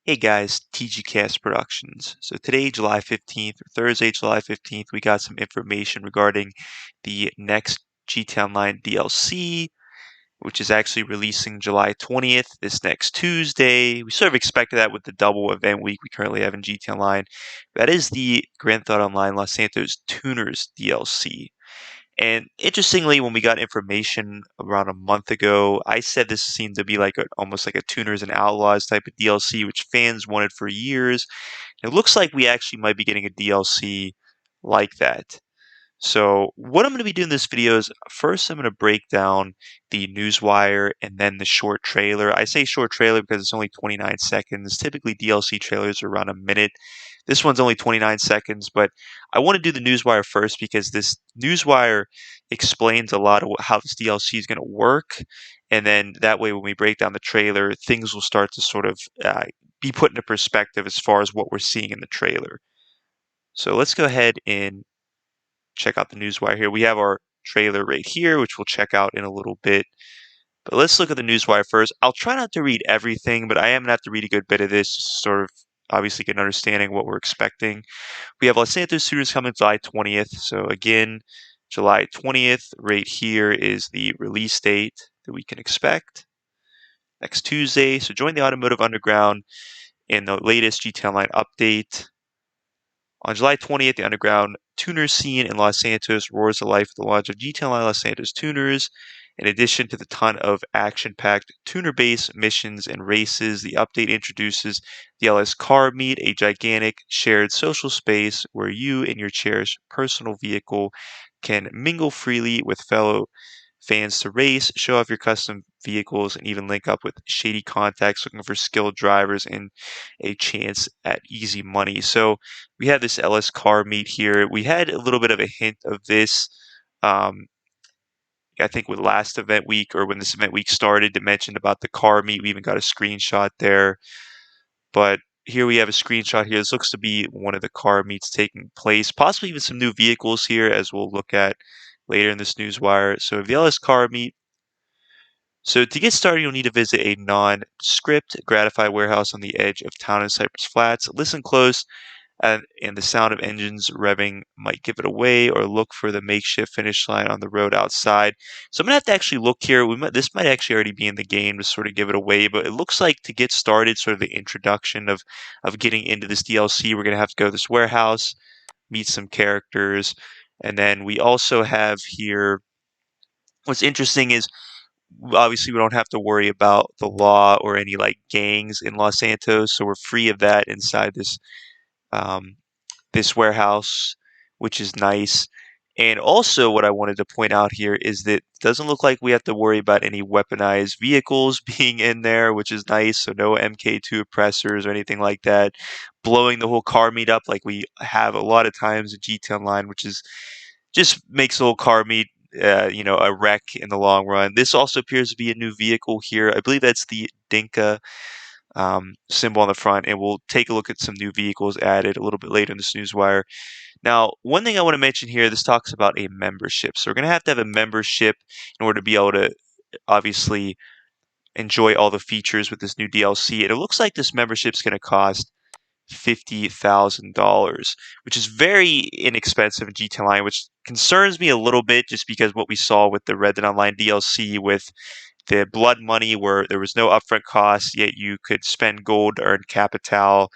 Hey guys, TGKS Productions. So today, July 15th, or Thursday, July 15th, we got some information regarding the next GTA Online DLC, which is actually releasing July 20th, this next Tuesday. We sort of expected that with the double event week we currently have in GTA Online. That is the Grand Theft Online Los Santos Tuners DLC. And interestingly, when we got information around a month ago, I said this seemed to be like almost like a Tuners and Outlaws type of DLC, which fans wanted for years. It looks like we actually might be getting a DLC like that. So what I'm going to be doing in this video is first I'm going to break down the Newswire and then the short trailer. I say short trailer because it's only 29 seconds. Typically DLC trailers are around a minute. This one's only 29 seconds, but I want to do the Newswire first because this Newswire explains a lot of how this DLC is going to work. And then that way when we break down the trailer, things will start to sort of be put into perspective as far as what we're seeing in the trailer. So let's go ahead and check out the Newswire here. We have our trailer right here, which we'll check out in a little bit. But let's look at the Newswire first. I'll try not to read everything, but I am going to have to read a good bit of this to sort of obviously get an understanding of what we're expecting. We have Los Santos Shooters coming July 20th. So again, July 20th right here is the release date that we can expect. Next Tuesday. So join the Automotive Underground in the latest GTA Online update. On July 20th, the underground tuner scene in Los Santos roars to life with the launch of GTA Online Los Santos Tuners. In addition to the ton of action-packed tuner-based missions and races, the update introduces the LS Car Meet, a gigantic shared social space where you and your cherished personal vehicle can mingle freely with fellow fans to race, show off your custom vehicles, and even link up with shady contacts looking for skilled drivers and a chance at easy money. So we have this LS Car Meet here. We had a little bit of a hint of this. Um, I think with last event week or when this event week started, it mentioned about the car meet. We even got a screenshot there. But here we have a screenshot here. This looks to be one of the car meets taking place. Possibly even some new vehicles here, as we'll look at later in this newswire. So the LS Car Meet. So to get started, you'll need to visit a non-script Gratify warehouse on the edge of town in Cypress Flats. Listen close, and the sound of engines revving might give it away, or look for the makeshift finish line on the road outside. So I'm gonna have to actually look here. This might actually already be in the game to sort of give it away, but it looks like to get started, sort of the introduction of getting into this DLC, we're gonna have to go to this warehouse, meet some characters, and then we also have here. What's interesting is obviously we don't have to worry about the law or any like gangs in Los Santos, so we're free of that inside um, this warehouse, which is nice. And also, what I wanted to point out here is that it doesn't look like we have to worry about any weaponized vehicles being in there, which is nice. So no MK2 oppressors or anything like that, blowing the whole car meet up like we have a lot of times in GT Online, which is just makes the whole car meet, a wreck in the long run. This also appears to be a new vehicle here. I believe that's the Dinka symbol on the front, and we'll take a look at some new vehicles added a little bit later in this newswire. Now, one thing I want to mention here, this talks about a membership. So we're going to have a membership in order to be able to obviously enjoy all the features with this new DLC. And it looks like this membership is going to cost $50,000, which is very inexpensive in GTA Online, which concerns me a little bit just because what we saw with the Red Dead Online DLC with the blood money where there was no upfront cost, yet you could spend gold to earn capital.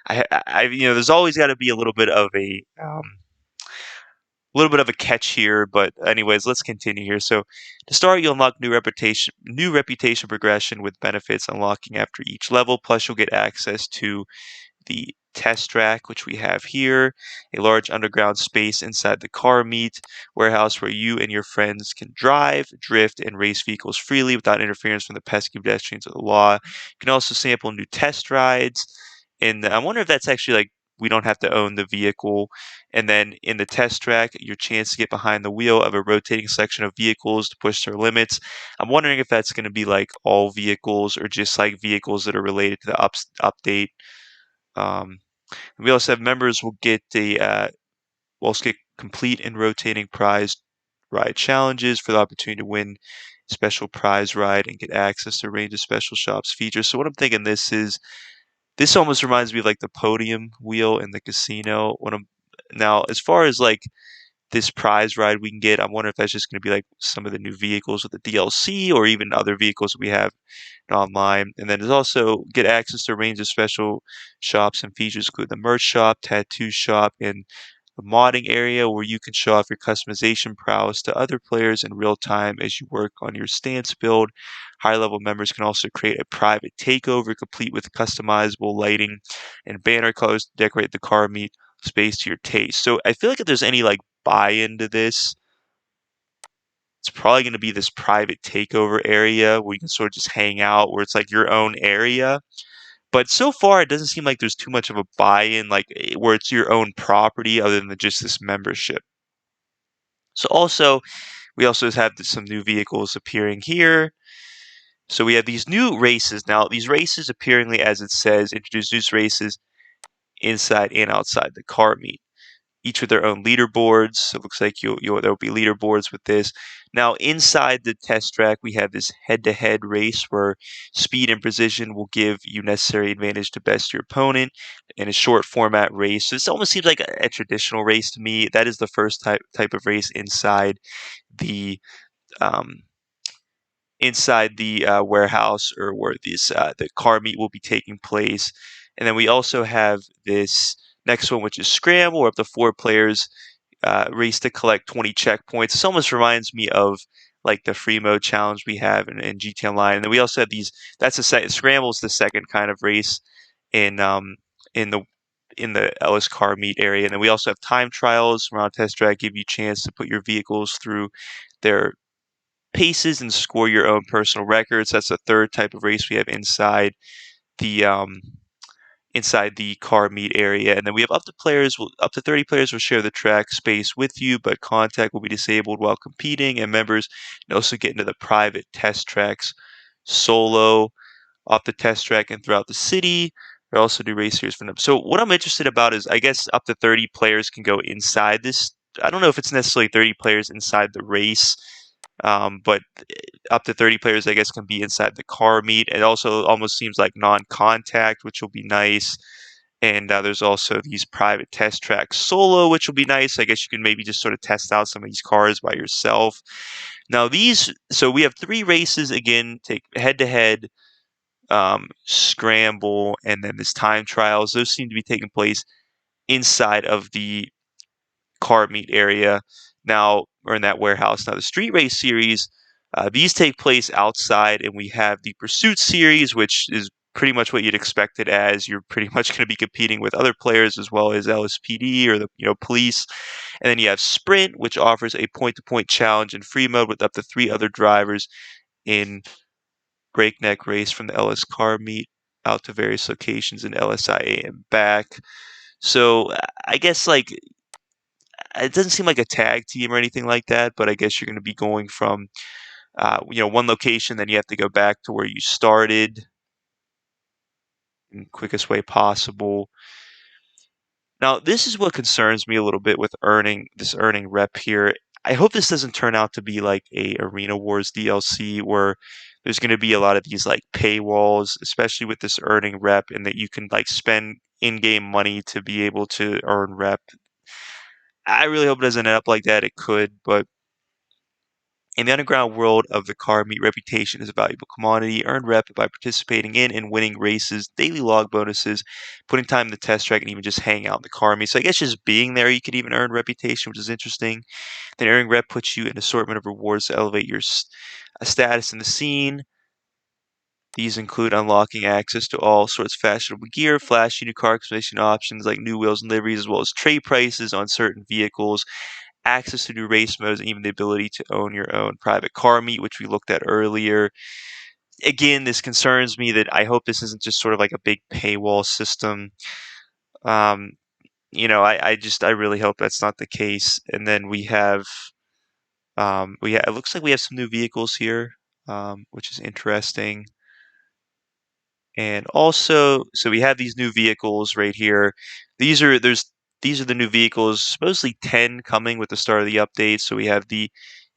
There's always got to be a little bit of a catch here, but anyways, let's continue here. So to start, you'll unlock new reputation progression with benefits unlocking after each level. Plus, you'll get access to the test track, which we have here, a large underground space inside the car meet warehouse where you and your friends can drive, drift, and race vehicles freely without interference from the pesky pedestrians of the law. You can also sample new test rides, and I wonder if that's actually like we don't have to own the vehicle. And then in the test track, your chance to get behind the wheel of a rotating section of vehicles to push their limits. I'm wondering if that's going to be like all vehicles or just like vehicles that are related to the update. Um, we also have members will also get complete and rotating prize ride challenges for the opportunity to win special prize ride and get access to a range of special shops features. So what I'm thinking this is This almost reminds me of like the podium wheel in the casino. Now, as far as like this prize ride we can get, I'm wondering if that's just going to be like some of the new vehicles with the DLC or even other vehicles we have online. And then there's also get access to a range of special shops and features, including the merch shop, tattoo shop, and the modding area where you can show off your customization prowess to other players in real time as you work on your stance build. High level members can also create a private takeover complete with customizable lighting and banner colors to decorate the car meet space to your taste. So I feel like if there's any like buy into this, it's probably going to be this private takeover area where you can sort of just hang out, where it's like your own area. But so far, it doesn't seem like there's too much of a buy-in, like where it's your own property, other than just this membership. So we also have some new vehicles appearing here. So we have these new races now. These races, appearingly, as it says, introduce new races inside and outside the car meet, each with their own leaderboards. So it looks like there'll be leaderboards with this. Now, inside the test track, we have this head-to-head race where speed and precision will give you necessary advantage to best your opponent in a short format race. So this almost seems like a traditional race to me. That is the first type of race the um, inside the warehouse, or where the car meet will be taking place. And then we also have this next one, which is Scramble, where up to 4 players race to collect 20 checkpoints. This almost reminds me of like the free mode challenge we have in GT Online. And then we also have these. That's the second. Scramble is the second kind of race in in the in the Ellis car meet area. And then we also have time trials around test track, give you a chance to put your vehicles through their paces and score your own personal records. That's the third type of race we have the inside the car meet area. And then we have up to 30 players will share the track space with you, but contact will be disabled while competing, and members can also get into the private test tracks solo off the test track and throughout the city. There are also new race series for them. So what I'm interested about is, I guess, up to 30 players can go inside this. I don't know if it's necessarily 30 players inside the race, but up to 30 players, I guess, can be inside the car meet. It also almost seems like non-contact, which will be nice. And there's also these private test tracks solo, which will be nice. I guess you can maybe just sort of test out some of these cars by yourself. Now so we have 3 races again, take head-to-head, scramble, and then this time trials. Those seem to be taking place inside of the car meet area now, or in that warehouse. Now, the street race series, these take place outside, and we have the pursuit series, which is pretty much what you'd expect it as. You're pretty much going to be competing with other players as well as LSPD or the police. And then you have sprint, which offers a point-to-point challenge in free mode with up to 3 other drivers in breakneck race from the LS car meet out to various locations in LSIA and back. So I guess like it doesn't seem like a tag team or anything like that, but I guess you're going to be going from one location, then you have to go back to where you started in the quickest way possible. Now, this is what concerns me a little bit with earning rep here. I hope this doesn't turn out to be like a Arena Wars DLC where there's going to be a lot of these like paywalls, especially with this earning rep, and that you can like spend in-game money to be able to earn rep. I really hope it doesn't end up like that. It could, but in the underground world of the car meet, reputation is a valuable commodity. Earn rep by participating in and winning races, daily log bonuses, putting time in the test track, and even just hang out in the car meet. So I guess just being there, you could even earn reputation, which is interesting. Then earning rep puts you in an assortment of rewards to elevate your status in the scene. These include unlocking access to all sorts of fashionable gear, flashy new car customization options like new wheels and liveries, as well as trade prices on certain vehicles, access to new race modes, and even the ability to own your own private car meet, which we looked at earlier. Again, this concerns me that I hope this isn't just sort of like a big paywall system. Um, I really hope that's not the case. And then it looks like we have some new vehicles here, which is interesting. And also, so we have these new vehicles right here. These are the new vehicles, supposedly 10 coming with the start of the update. So we have the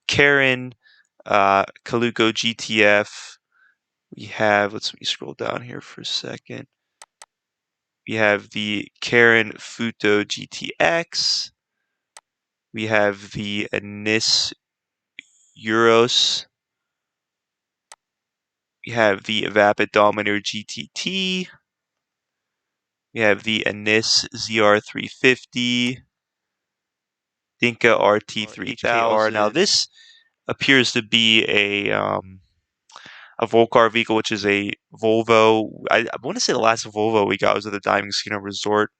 Karen, Kaluko GTF. We have, let me scroll down here for a second. We have the Karen Futo GTX. We have the Anis Euros. We have the Vapid Dominator GTT. We have the Anis ZR350. Dinka RT3000. Now this appears to be a Volcar vehicle, which is a Volvo. I want to say the last Volvo we got was at the Diving Casino Resort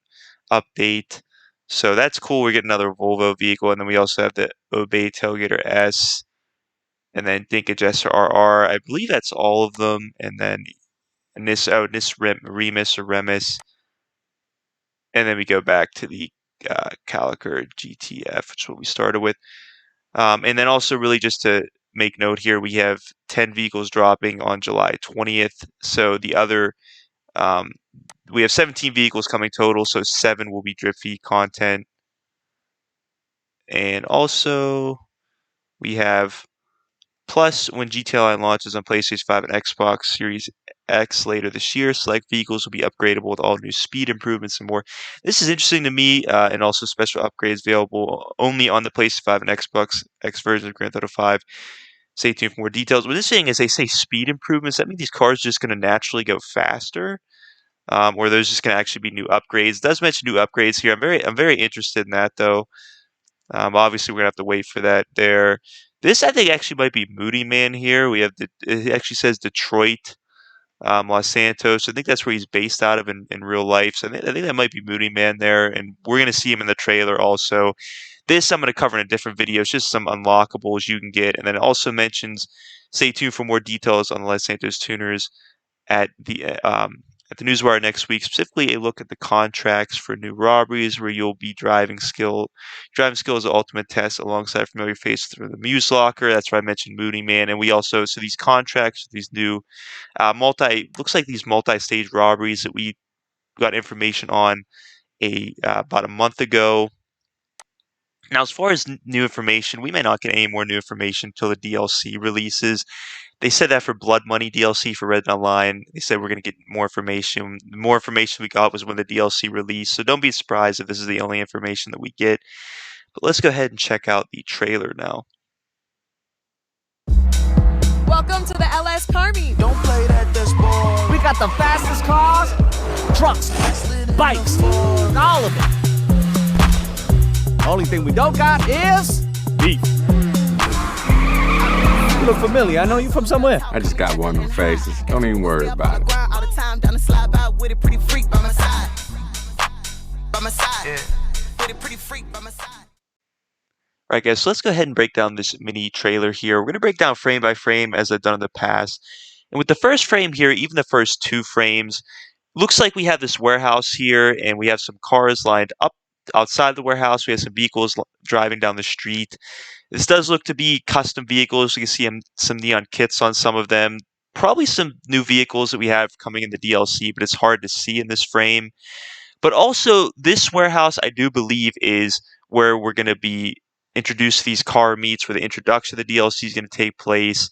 update. So that's cool. We're getting another Volvo vehicle, and then we also have the Obey Tailgater S, and then Dinka Jester RR. I believe that's all of them, and then Remus or Remus, and then we go back to the Caliker GTF, which is what we started with. And then also really just to make note here, we have 10 vehicles dropping on July 20th. So the other, we have 17 vehicles coming total, so 7 will be drip feed content. And also we have plus when GTA Online launches on PlayStation 5 and Xbox Series X later this year, select vehicles will be upgradable with all new speed improvements and more. This is interesting to me, and also special upgrades available only on the PlayStation 5 and Xbox X version of Grand Theft Auto 5. Stay tuned for more details. What this thing is, they say speed improvements. That means these cars are just going to naturally go faster, or there's just going to actually be new upgrades. It does mention new upgrades here. I'm very interested in that though. Obviously, we're gonna have to wait for that there. This, I think, actually might be Moody Man here. We have it actually says Detroit, Los Santos. I think that's where he's based out of in real life. So I think that might be Moody Man there, and we're gonna see him in the trailer also. This I'm gonna cover in a different video. It's just some unlockables you can get, and then it also mentions. Stay tuned for more details on the Los Santos tuners at the Newswire next week, specifically a look at the contracts for new robberies, where you'll be driving skill as the ultimate test alongside familiar faces through the Muse Locker. That's why I mentioned Moody Man, and we also these contracts, these new looks like these multi-stage robberies that we got information on about a month ago. Now, as far as new information, we may not get any more new information until the DLC releases. They said that for Blood Money DLC for Red Dead Online. They said we're going to get more information. The more information we got was when the DLC released. So don't be surprised if this is the only information that we get. But let's go ahead and check out the trailer now. Welcome to the LS Car Meet. Don't play that boy. We got the fastest cars, trucks, bikes, all of it. Only thing we don't got is beef. You look familiar. I know you from somewhere. I just got one of them faces. Don't even worry about it. Alright guys, so let's go ahead and break down this mini trailer here. We're going to break down frame by frame as I've done in the past. And with the first frame here, even the first 2 frames, looks like we have this warehouse here, and we have some cars lined up outside the warehouse. We have some vehicles driving down the street. This does look to be custom vehicles. You can see some neon kits on some of them. Probably some new vehicles that we have coming in the DLC, but it's hard to see in this frame. But also, this warehouse, I do believe, is where we're going to be introduced to these car meets, where the introduction of the DLC is going to take place.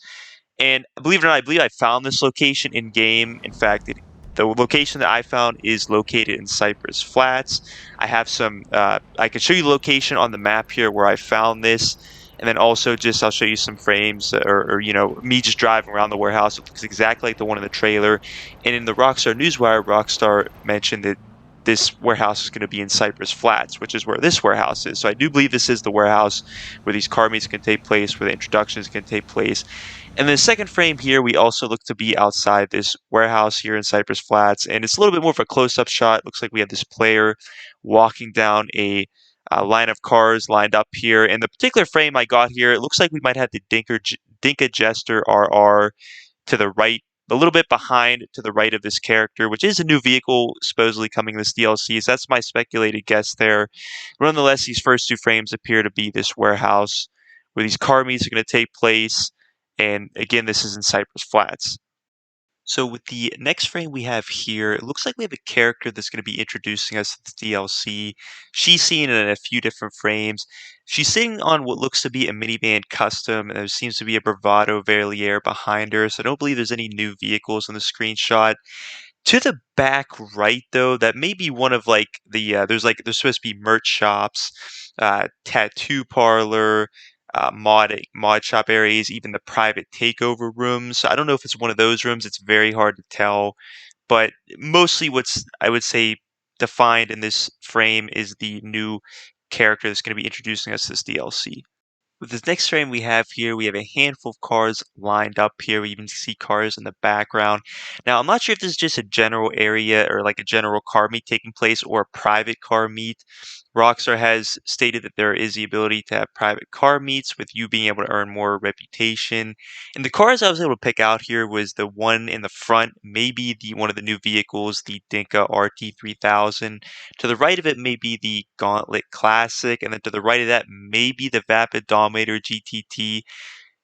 And believe it or not, I believe I found this location in game. In fact, the location that I found is located in Cypress Flats. I have some. I can show you the location on the map here where I found this, and then also I'll show you some frames or me just driving around the warehouse. It looks exactly like the one in the trailer. And in the Rockstar Newswire, Rockstar mentioned that this warehouse is going to be in Cypress Flats, which is where this warehouse is. So I do believe this is the warehouse where these car meets can take place, where the introductions can take place. And the second frame here, we also look to be outside this warehouse here in Cypress Flats, and it's a little bit more of a close-up shot. Looks like we have this player walking down a line of cars lined up here. And the particular frame I got here, it looks like we might have the Dinka Jester RR to the right, a little bit behind to the right of this character, which is a new vehicle supposedly coming in this DLC. So that's my speculated guess there. But nonetheless, these first 2 frames appear to be this warehouse where these car meets are going to take place. And again, this is in Cypress Flats. So with the next frame we have here, it looks like we have a character that's going to be introducing us to the DLC. She's seen in a few different frames. She's sitting on what looks to be a minivan custom, and there seems to be a Bravado Verlier behind her, so I don't believe there's any new vehicles in the screenshot. To the back right, though, that may be one of there's supposed to be merch shops, tattoo parlor, mod shop areas, even the private takeover rooms. So I don't know if it's one of those rooms. It's very hard to tell, but mostly what's I would say defined in this frame is the new character that's going to be introducing us to this DLC. With this next frame we have here, we have a handful of cars lined up here. We even see cars in the background. Now, I'm not sure if this is just a general area or like a general car meet taking place or a private car meet. Rockstar has stated that there is the ability to have private car meets with you being able to earn more reputation. And the cars I was able to pick out here was the one in the front, maybe the one of the new vehicles, the Dinka RT3000. To the right of it may be the Gauntlet Classic, and then to the right of that may be the Vapid Dominator GTT.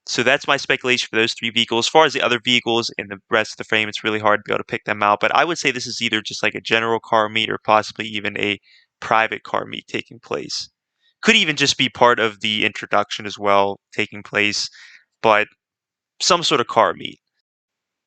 So that's my speculation for those three vehicles. As far as the other vehicles in the rest of the frame, it's really hard to be able to pick them out. But I would say this is either just like a general car meet or possibly even a private car meet taking place. Could even just be part of the introduction as well taking place, but some sort of car meet.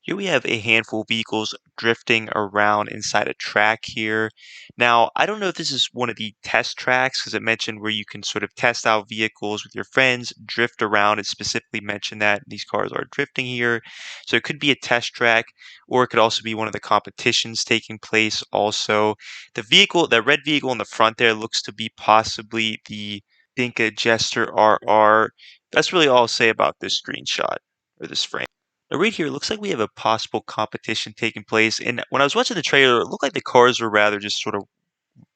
Here we have a handful of vehicles drifting around inside a track here. Now, I don't know if this is one of the test tracks because it mentioned where you can sort of test out vehicles with your friends, drift around. It specifically mentioned that these cars are drifting here. So it could be a test track, or it could also be one of the competitions taking place also. The red vehicle in the front there looks to be possibly the Dinka Jester RR. That's really all I'll say about this screenshot or this frame. Now, right here, it looks like we have a possible competition taking place. And when I was watching the trailer, it looked like the cars were rather just sort of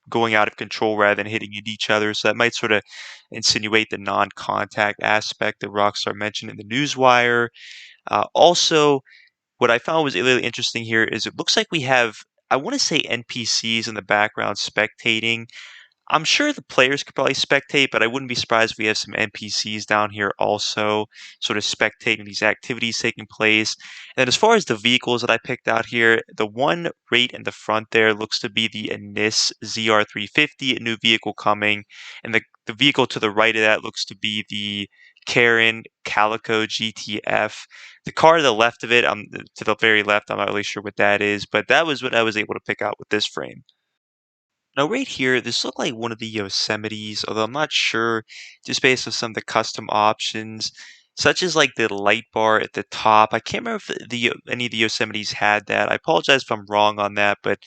going out of control rather than hitting into each other. So that might sort of insinuate the non-contact aspect that Rockstar mentioned in the Newswire. Also, what I found was really interesting here is it looks like we have, I want to say NPCs in the background spectating. I'm sure the players could probably spectate, but I wouldn't be surprised if we have some NPCs down here also sort of spectating these activities taking place. And as far as the vehicles that I picked out here, the one right in the front there looks to be the Anis ZR350, a new vehicle coming. And the vehicle to the right of that looks to be the Karen Calico GTF. The car to the left of it, to the very left, I'm not really sure what that is, but that was what I was able to pick out with this frame. Now, right here, this looked like one of the Yosemites, although I'm not sure, just based on some of the custom options, such as like the light bar at the top. I can't remember if any of the Yosemites had that. I apologize if I'm wrong on that, but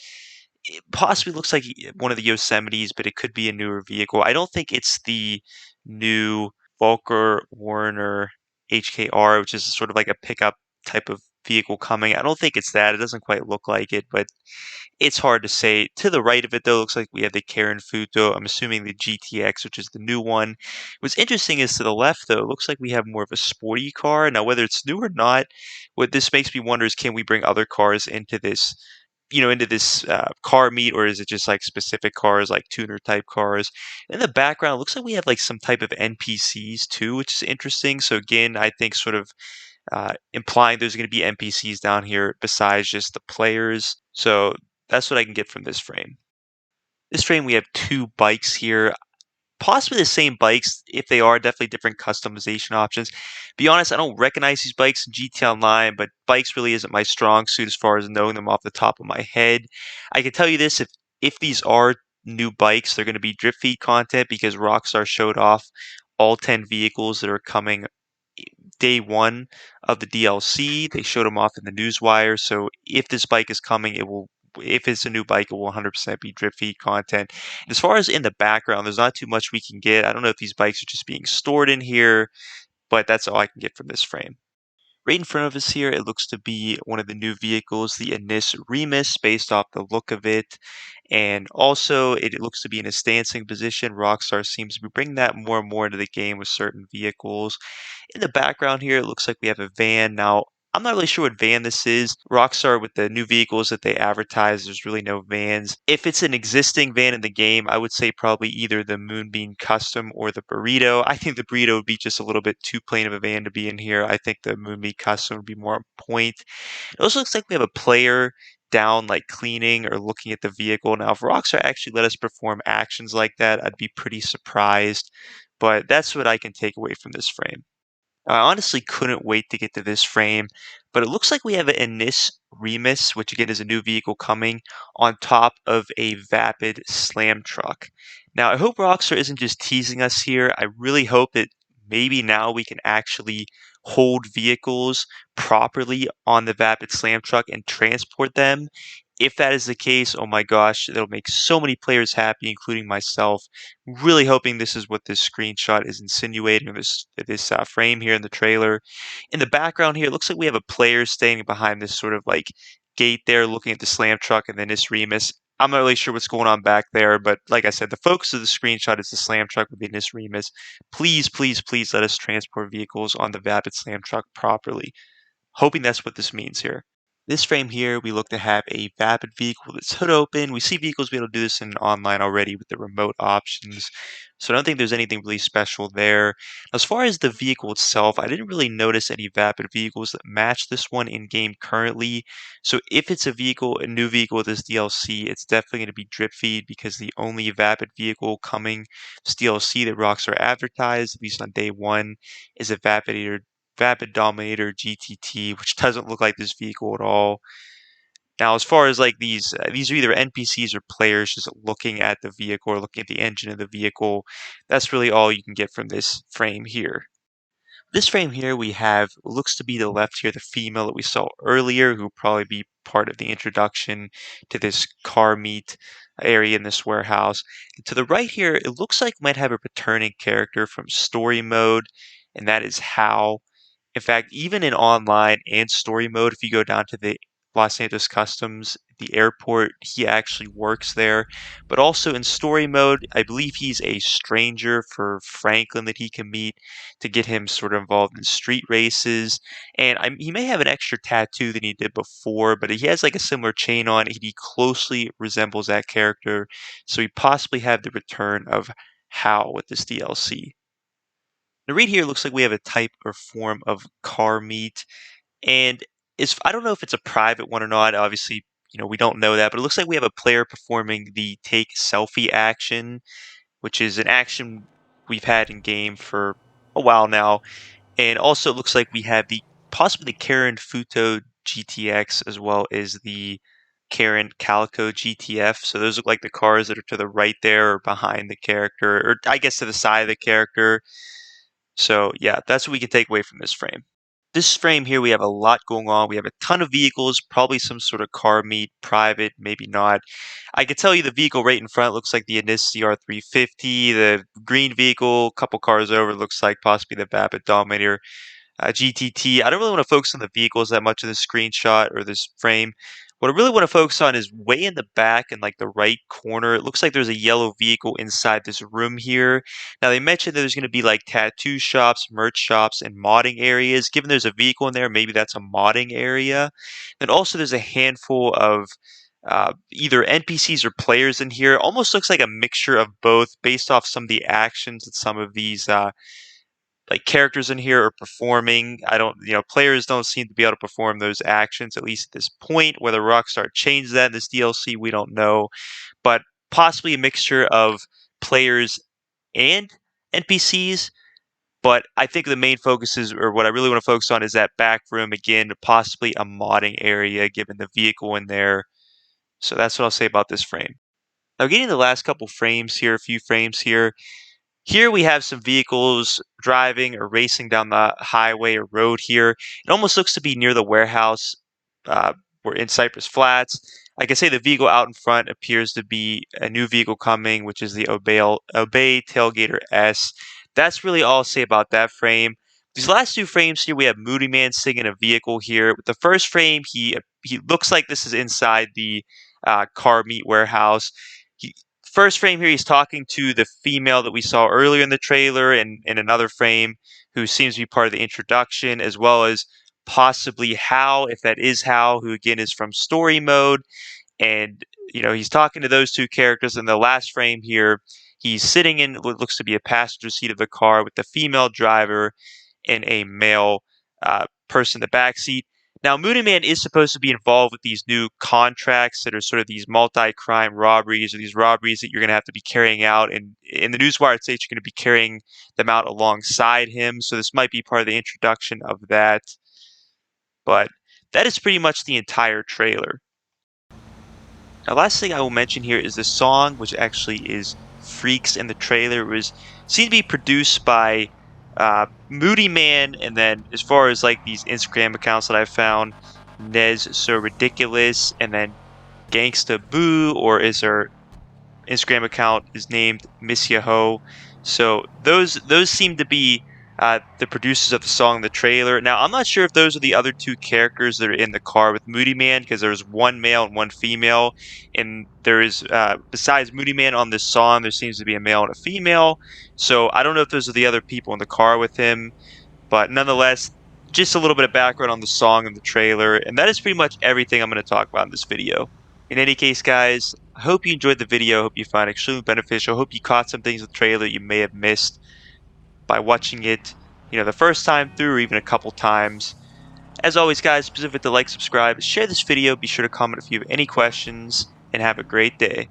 it possibly looks like one of the Yosemites, but it could be a newer vehicle. I don't think it's the new Volker Warner HKR, which is sort of like a pickup type of vehicle coming. I don't think it's that. It doesn't quite look like it, but it's hard to say. To the right of it, though, looks like we have the Karen Futo. I'm assuming the GTX, which is the new one. What's interesting is to the left, though, it looks like we have more of a sporty car. Now, whether it's new or not, what this makes me wonder is can we bring other cars into this? Into this car meet, or is it just like specific cars, like tuner type cars? In the background, it looks like we have like some type of NPCs too, which is interesting. So again, I think sort of implying there's going to be NPCs down here besides just the players. So that's what I can get from this frame. This frame, we have two bikes here. Possibly the same bikes. If they are, definitely different customization options. Be honest, I don't recognize these bikes in GT Online, but bikes really isn't my strong suit as far as knowing them off the top of my head. I can tell you this, if these are new bikes, they're going to be drip feed content because Rockstar showed off all 10 vehicles that are coming day one of the DLC. They showed them off in the Newswire. So if this bike is coming, if it's a new bike, it will 100% be drip feed content. As far as in the background, there's not too much we can get. I don't know if these bikes are just being stored in here, but that's all I can get from this frame. Right in front of us here, it looks to be one of the new vehicles, the Anis Remus, based off the look of it. And also, it looks to be in a stancing position. Rockstar seems to be bringing that more and more into the game with certain vehicles. In the background here, it looks like we have a van. Now, I'm not really sure what van this is. Rockstar, with the new vehicles that they advertise, there's really no vans. If it's an existing van in the game, I would say probably either the Moonbeam Custom or the Burrito. I think the Burrito would be just a little bit too plain of a van to be in here. I think the Moonbeam Custom would be more on point. It also looks like we have a player down, like cleaning or looking at the vehicle. Now, if Rockstar actually let us perform actions like that, I'd be pretty surprised. But that's what I can take away from this frame. Now, I honestly couldn't wait to get to this frame, but it looks like we have an Inis Remus, which again is a new vehicle coming, on top of a Vapid Slam Truck. Now, I hope Rockstar isn't just teasing us here. I really hope that maybe now we can actually hold vehicles properly on the Vapid Slam Truck and transport them. If that is the case, oh my gosh, it'll make so many players happy, including myself. Really hoping this is what this screenshot is insinuating, or this frame here in the trailer. In the background here, it looks like we have a player standing behind this sort of like gate there, looking at the slam truck and then this Remus. I'm not really sure what's going on back there, but like I said, the focus of the screenshot is the slam truck with the Nis Remus. Please, please, please let us transport vehicles on the Vapid slam truck properly. Hoping that's what this means here. This frame here, we look to have a Vapid vehicle that's hood open. We see vehicles be able to do this in online already with the remote options. So I don't think there's anything really special there. As far as the vehicle itself, I didn't really notice any Vapid vehicles that match this one in game currently. So if it's a new vehicle with this DLC, it's definitely going to be drip feed, because the only Vapid vehicle coming this DLC that Rockstar advertised, at least on day one, is a Vapid Dominator GTT, which doesn't look like this vehicle at all. Now, as far as like these are either NPCs or players just looking at the vehicle or looking at the engine of the vehicle. That's really all you can get from this frame here. This frame here we have looks to be the left here, the female that we saw earlier, who will probably be part of the introduction to this car meet area in this warehouse. And to the right here, it looks like might have a returning character from story mode, and that is Hal. In fact, even in online and story mode, if you go down to the Los Angeles Customs, the airport, he actually works there. But also in story mode, I believe he's a stranger for Franklin that he can meet to get him sort of involved in street races. And he may have an extra tattoo than he did before, but he has like a similar chain on. He closely resembles that character. So we possibly have the return of Hal with this DLC. Now, right here looks like we have a type or form of car meet, and I don't know if it's a private one or not. Obviously, we don't know that, but it looks like we have a player performing the take selfie action, which is an action we've had in game for a while now. And also, it looks like we have possibly the Karen Futo GTX as well as the Karen Calico GTF. So those look like the cars that are to the right there or behind the character, or I guess to the side of the character. So yeah, that's what we can take away from this frame. This frame here, we have a lot going on. We have a ton of vehicles, probably some sort of car meet, private, maybe not. I can tell you the vehicle right in front looks like the Inis CR350. The green vehicle, a couple cars over, looks like possibly the Vapid Dominator GTT. I don't really want to focus on the vehicles that much in this screenshot or this frame. What I really want to focus on is way in the back in like the right corner. It looks like there's a yellow vehicle inside this room here. Now they mentioned that there's going to be like tattoo shops, merch shops, and modding areas. Given there's a vehicle in there, maybe that's a modding area. And also there's a handful of either NPCs or players in here. Almost looks like a mixture of both based off some of the actions that some of these like characters in here are performing. Players don't seem to be able to perform those actions, at least at this point. Whether Rockstar changed that in this DLC, we don't know. But possibly a mixture of players and NPCs. But I think the main focus is, or what I really want to focus on, is that back room again, possibly a modding area given the vehicle in there. So that's what I'll say about this frame. Now getting the last couple frames here, a few frames here. Here we have some vehicles driving or racing down the highway or road here. It almost looks to be near the warehouse. We're in Cypress Flats. Like I say, the vehicle out in front appears to be a new vehicle coming, which is the Obey Tailgater S. That's really all I'll say about that frame. These last two frames here, we have Moody Man sitting in a vehicle here. With the first frame, he looks like this is inside the car meet warehouse. First frame here, he's talking to the female that we saw earlier in the trailer, and in another frame, who seems to be part of the introduction, as well as possibly Hal, if that is Hal, who again is from story mode. And he's talking to those two characters. In the last frame here, he's sitting in what looks to be a passenger seat of the car with the female driver and a male person in the back seat. Now, Moody Man is supposed to be involved with these new contracts that are sort of these multi-crime robberies, or these robberies that you're going to have to be carrying out. And in the Newswire, it states you're going to be carrying them out alongside him. So this might be part of the introduction of that. But that is pretty much the entire trailer. Now, last thing I will mention here is the song, which actually is Freaks in the trailer. It was seen to be produced by Moody Man, and then as far as like these Instagram accounts that I found, Nez So Ridiculous, and then Gangsta Boo, or is her Instagram account is named Miss Yaho. So those seem to be the producers of the song in the trailer. Now, I'm not sure if those are the other two characters that are in the car with Moody Man, because there's one male and one female, and there is besides Moody Man on this song, there seems to be a male and a female. So I don't know if those are the other people in the car with him, but nonetheless, just a little bit of background on the song and the trailer, and that is pretty much everything I'm going to talk about in this video. In any case, guys, I hope you enjoyed the video. I hope you found it extremely beneficial. I hope you caught some things in the trailer that you may have missed by watching it, the first time through, or even a couple times. As always, guys, please don't forget to like, subscribe, share this video. Be sure to comment if you have any questions, and have a great day.